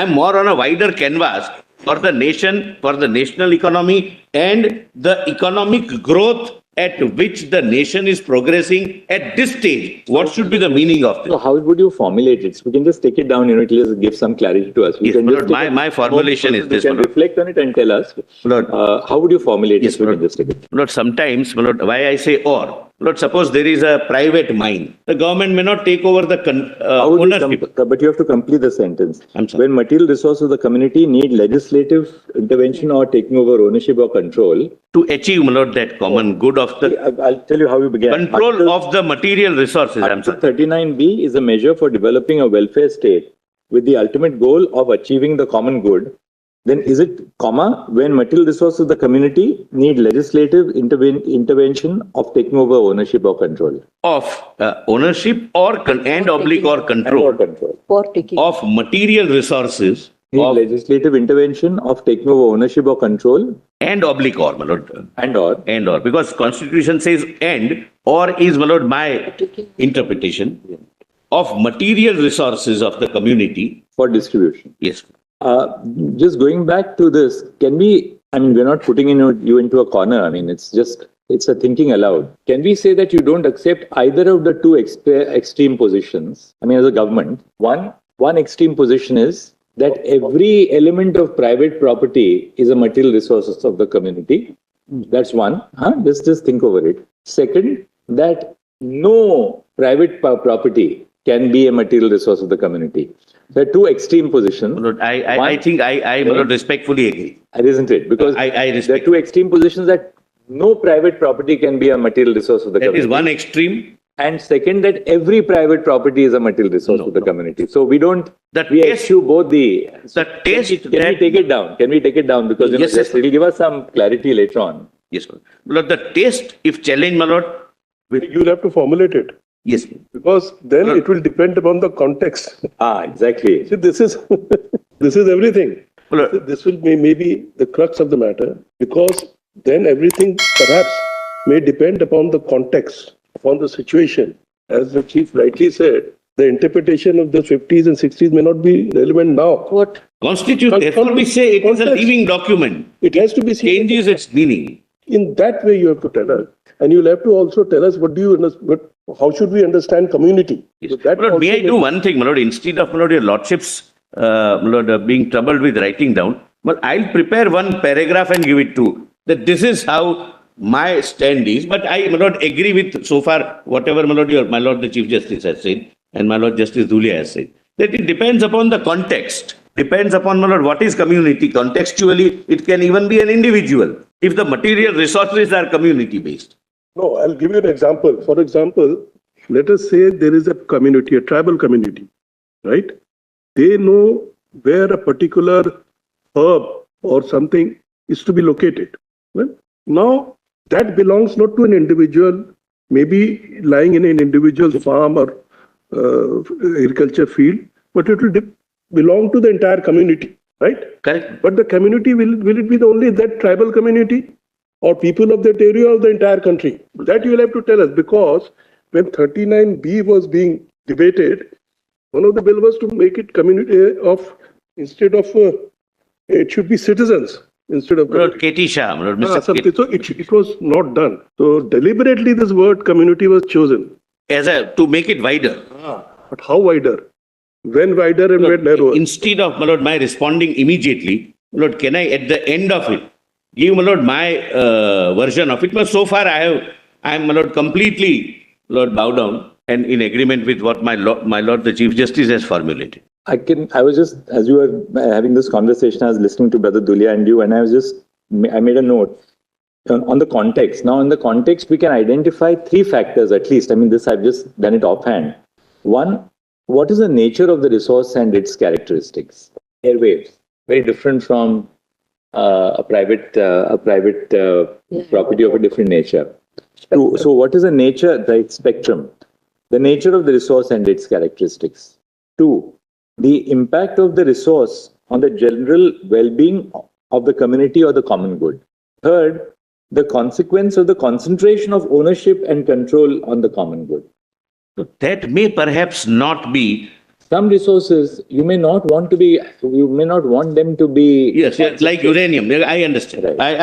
I'm more on a wider canvas for the nation, for the national economy, and the economic growth at which the nation is progressing at this stage. What should be the meaning of So this? how would you formulate it? So we can just take it down, it will just give some clarity to us. We Yes, can my just lord, my formulation is this, You my can lord. reflect on it and tell us. Lord. How would you formulate Yes, it? We my can just take it. Lord, sometimes, my lord, why I say or. Lord, suppose there is a private mine. The government may not take over the How would ownership. but you have to complete the sentence. I'm sorry. When material resources of the community need legislative intervention or taking over ownership or control. To achieve, my lord, that common good of the I'll tell you how you began. control of the material resources. I'm Article sorry. 39B is a measure for developing a welfare state with the ultimate goal of achieving the common good. Then is it, comma, when material resources of the community need legislative intervention of taking over ownership or control? Of ownership or and oblique or control For taking. of material resources Need of legislative intervention of taking over ownership or control and oblique or, my lord. and or Because Constitution says and or is, my lord, my interpretation of material resources of the community. for distribution. Yes. Just going back to this, can we, I mean, we're not putting you into a corner. I mean, it's a thinking aloud. Can we say that you don't accept either of the two extreme positions? I mean, as a government, one extreme position is that every element of private property is a material resources of the community. That's one. Just think over it. Second, that no private property can be a material resource of the community. There are two extreme positions. My lord, I think I my lord, respectfully agree. Isn't it? Because I there are respect. two extreme positions that no private property can be a material resource of the That community. is one extreme. And second, that every private property is a material resource of the community. So we eschew both the. Taste. Can we take it down? Can we take it down? Because Yes, it will give us some clarity later on. Yes, my lord. The taste, if challenged, my lord. You'll have to formulate it. Yes. Because then it will depend upon the context. Exactly. See, this is everything. My lord, This will be maybe the crux of the matter, because then everything perhaps may depend upon the context, upon the situation. As the chief rightly said, the interpretation of the 50s and 60s may not be relevant now. What? Constitution, therefore we say it is a Context. living document. It has to be seen Changes its meaning. in that way. You have to tell us, and you'll have to also tell us what do you understand. How should we understand community? Yes. So that My lord, may I also do one thing, my lord? Instead of, my lord, your lordship's my lord, being troubled with writing down, but I'll prepare one paragraph and give it to that. This is how my stand is. But I, my lord, agree with so far whatever, my lord, the Chief Justice has said, and my lord Justice Dhulia has said, that it depends upon the context. Depends upon, my lord, what is community. Contextually, it can even be an individual if the material resources are community based. No, I'll give you an example. For example, let us say there is a community, a tribal community, right? They know where a particular herb or something is to be located. Well, now that belongs not to an individual, maybe lying in an individual's farm or agriculture field, but it will belong to the entire community, right? Correct? But the community, will it be only that tribal community or people of that area or the entire country? That you will have to tell us, because when 39B was being debated, one of the bill was to make it community of, instead of, it should be citizens instead of. My lord K.T. Shah, my lord, Mr. Something. So it was not done. So deliberately this word community was chosen. To make it wider. But how wider? When wider and when narrower? Instead of, my lord, my responding immediately, my lord, can I at the end of it give, my lord, my version of it? But so far I am, my lord, completely, lord, bow down and in agreement with what my lord the Chief Justice has formulated. I was just, as you were having this conversation, I was listening to Brother Dhulia and you, and I made a note on the context. Now, in the context, we can identify three factors at least. I mean, this I've just done it offhand. One, what is the nature of the resource and its characteristics? Airwaves, very different from a private property of a different nature. So what is the nature, the spectrum? The nature of the resource and its characteristics. Two, the impact of the resource on the general well-being of the community or the common good. Third, the consequence of the concentration of ownership and control on the common good. So that may perhaps not be some resources you may not want them to be. Yes, yes, like uranium. I understand. Right.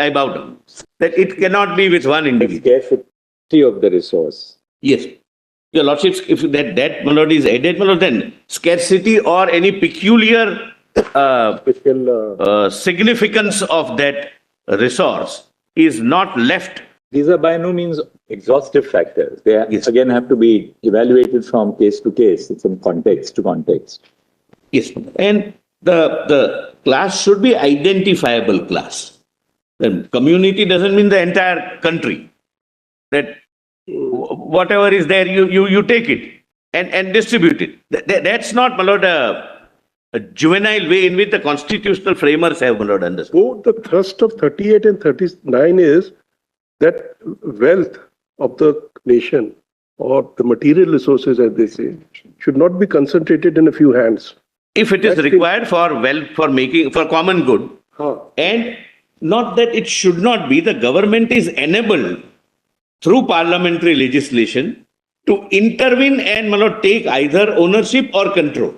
I bow down. That it cannot be with one individual. Scarcity of the resource. Yes. Your Lordships, if that melody is added, then scarcity or any peculiar significance of that resource is not left. These are by no means exhaustive factors. They Yes. again have to be evaluated from case to case. It's from context to context. Yes. And the class should be identifiable class. The community doesn't mean the entire country. That whatever is there, you take it and distribute it. That's not, my lord, a juvenile way in which the constitutional framers have, my lord, understood. So the thrust of 38 and 39 is that wealth of the nation or the material resources, as they say, should not be concentrated in a few hands. If it is required for wealth, for common good, and not that it should not be, the government is enabled through parliamentary legislation to intervene and, my lord, take either ownership or control.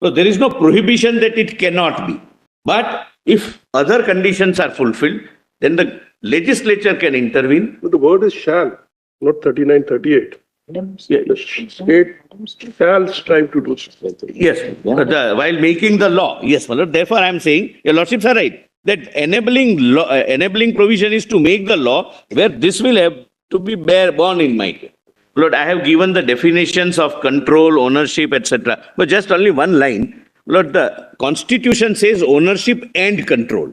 So there is no prohibition that it cannot be. But if other conditions are fulfilled, then the legislature can intervene. But the word is shall, not 39, 38. Yeah. The state shall strive to do so. Yes, while making the law. Yes, my lord. Therefore, I am saying, your lordships are right, that enabling provision is to make the law where this will have to be borne in mind. Lord, I have given the definitions of control, ownership, etc. But just only one line. Lord, the Constitution says ownership and control.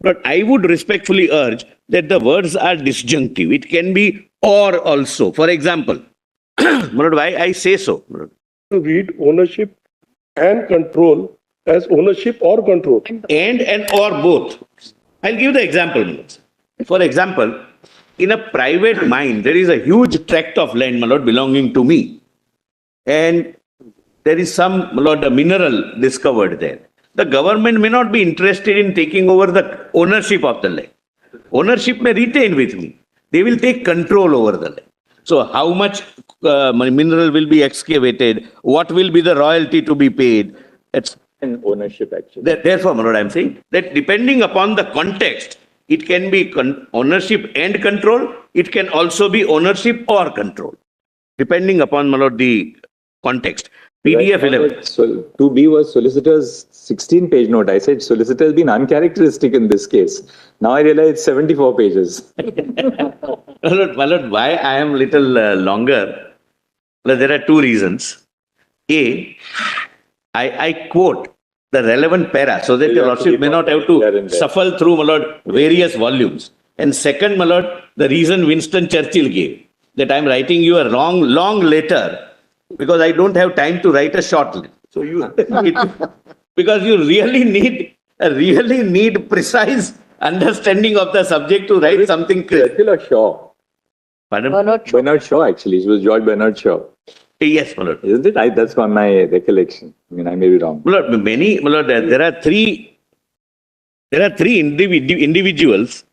But I would respectfully urge that the words are disjunctive. It can be or also. For example, Lord, why I say so? To read ownership and control as ownership or control. And or both. I'll give the example. For example, in a private mine, there is a huge tract of land, my lord, belonging to me. And there is some, my lord, a mineral discovered there. The government may not be interested in taking over the ownership of the land. Ownership may retain with me. They will take control over the land. So how much mineral will be excavated? What will be the royalty to be paid? It's And ownership, actually. Therefore, my lord, I am saying that depending upon the context, it can be ownership and control. It can also be ownership or control, depending upon, my lord, the context. PDF 11. So 2B was solicitor's 16-page note. I said solicitor has been uncharacteristic in this case. Now I realize it's 74 pages. My lord, why I am little longer? Well, there are two reasons. A, I quote the relevant para so that your lordship may not have to shuffle through, my lord, various volumes. And second, my lord, the reason Winston Churchill gave, that I am writing you a long letter because I don't have time to write a short letter. So because you really need precise understanding of the subject to write something clear. Churchill or Shaw? Pardon? Bernard Shaw, actually. It was George Bernard Shaw. Yes, my lord. Isn't it? That's on my recollection. I mean, I may be wrong. My lord, there are three individuals.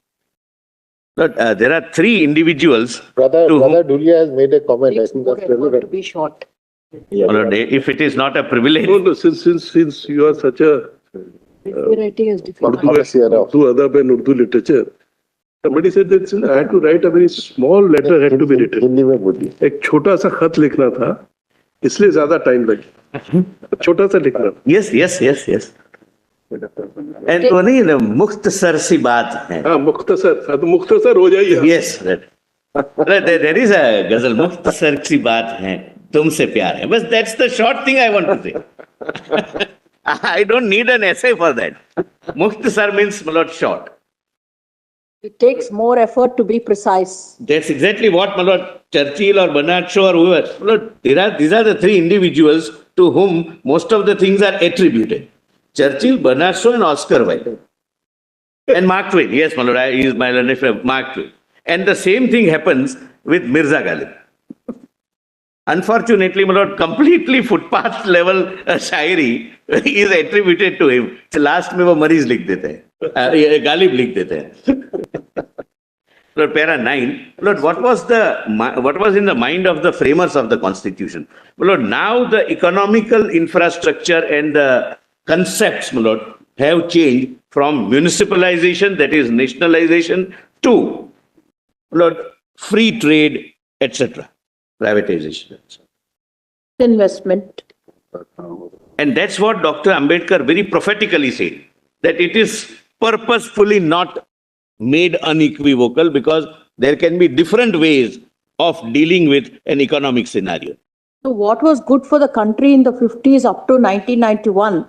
Lord, there are three individuals. Brother Dulia has made a comment. I think that's relevant. Be short. Yeah, My lord, if it is not a privilege, No, since you are such a Writing is difficult. Urdu adab and Urdu literature, somebody said that since I had to write a very small letter had to be written. Hindi में बोलिए. एक छोटा सा खत लिखना था, इसलिए ज्यादा टाइम लगा. छोटा सा लिखना. yes. And वो नहीं ना मुख्तसर सी बात है. हाँ, मुख्तसर हो जाइए. Yes, there is a गजल मुख्तसर सी बात है, तुमसे प्यार है. But that's the short thing I want to say. I don't need an essay for that. Mukhtasar means, my lord, short. It takes more effort to be precise. That's exactly what, my lord, Churchill or Bernard Shaw or whoever. My lord, these are the three individuals to whom most of the things are attributed. Churchill, Bernard Shaw and Oscar Wilde. And Mark Twain. Yes, my lord, he is my lord, Mark Twain. And the same thing happens with Mirza Ghalib. Unfortunately, my lord, completely footpath level Shayari is attributed to him. Last में वो मरीज लिख देते हैं, गालिब लिख देते हैं. Lord, para 9, Lord, what was in the mind of the framers of the Constitution? Lord, now the economical infrastructure and the concepts, Lord, have changed from municipalization, that is nationalization, to, Lord, free trade, etc., privatization. Investment. And that's what Dr. Ambedkar very prophetically said, that it is purposefully not made unequivocal because there can be different ways of dealing with an economic scenario. So what was good for the country in the 50s up to 1991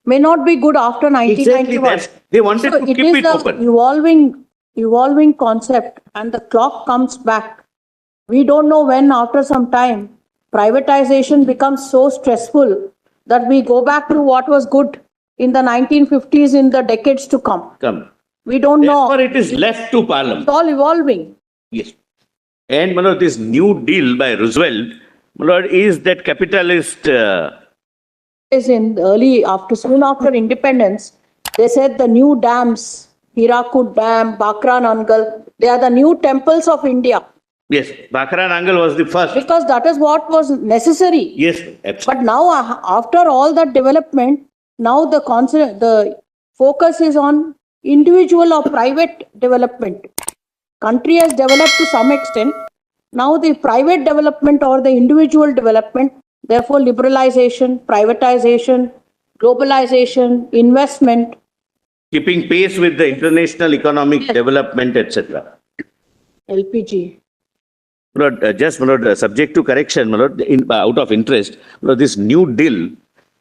may not be good after 1991. They wanted to keep it open. Evolving concept, and the clock comes back. We don't know when, after some time, privatization becomes so stressful that we go back to what was good in the 1950s in the decades to come. We don't know. Therefore, it is left to Parliament. It's all evolving. Yes. And Manoj, this New Deal by Roosevelt, Manoj, is that capitalist. Is in soon after independence, they said the new dams, Hirakud Dam, Bakra Nangal, they are the new temples of India. Yes, Bakra Nangal was the first. Because that is what was necessary. Yes, absolutely. But now, after all that development, now the focus is on individual or private development. Country has developed to some extent. Now the private development or the individual development, therefore liberalization, privatization, globalization, investment. Keeping pace with the international economic development, etc. LPG. Lord, just Lord, subject to correction, Lord, out of interest, Lord, this New Deal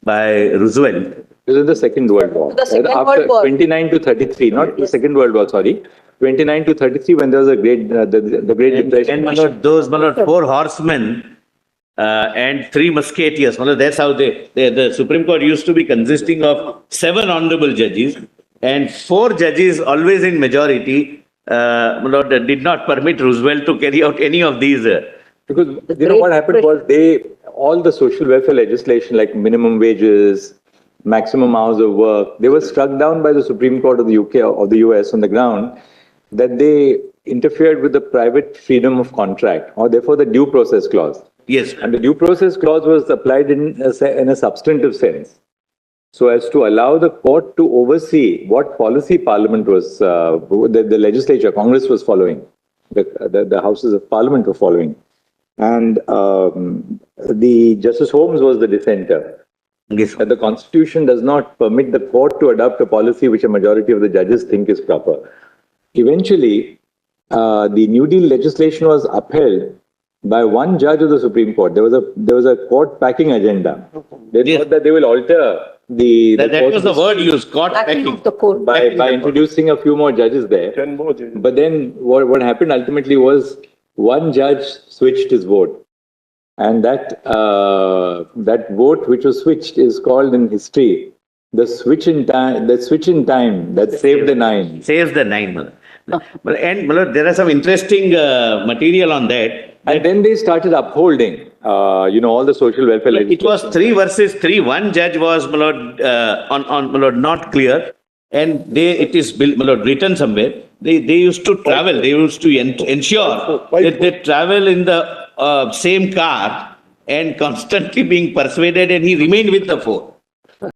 by Roosevelt. This is the Second World War. The Second After World War. 29 to 33, not the Second World War, sorry. 29 to 33 when there was a great, the Great Depression. And Lord, those four horsemen and three musketeers, Lord, that's how the Supreme Court used to be consisting of 7 honorable judges and 4 judges always in majority, Lord, did not permit Roosevelt to carry out any of these. Because what happened was all the social welfare legislation like minimum wages, maximum hours of work, they were struck down by the Supreme Court of the UK or the US on the ground that they interfered with the private freedom of contract, or therefore the due process clause. Yes. And the due process clause was applied in a substantive sense, so as to allow the court to oversee what policy Parliament was, the legislature, Congress was following, the houses of Parliament were following. And the Justice Holmes was the dissenter. Yes. That the Constitution does not permit the court to adopt a policy which a majority of the judges think is proper. Eventually, the New Deal legislation was upheld by one judge of the Supreme Court. There was a court packing agenda. They thought that they will alter that was the word used, court packing. By introducing a few more judges there. 10 more judges. But then what happened ultimately was one judge switched his vote. And that vote which was switched is called in history the switch in time that saved the 9. Saves the 9. And there are some interesting material on that. And then they started upholding, all the social welfare legislation. It was 3 versus 3. One judge was not clear, and it is written somewhere. They used to travel. They used to ensure that they travel in the same car and constantly being persuaded, and he remained with the 4.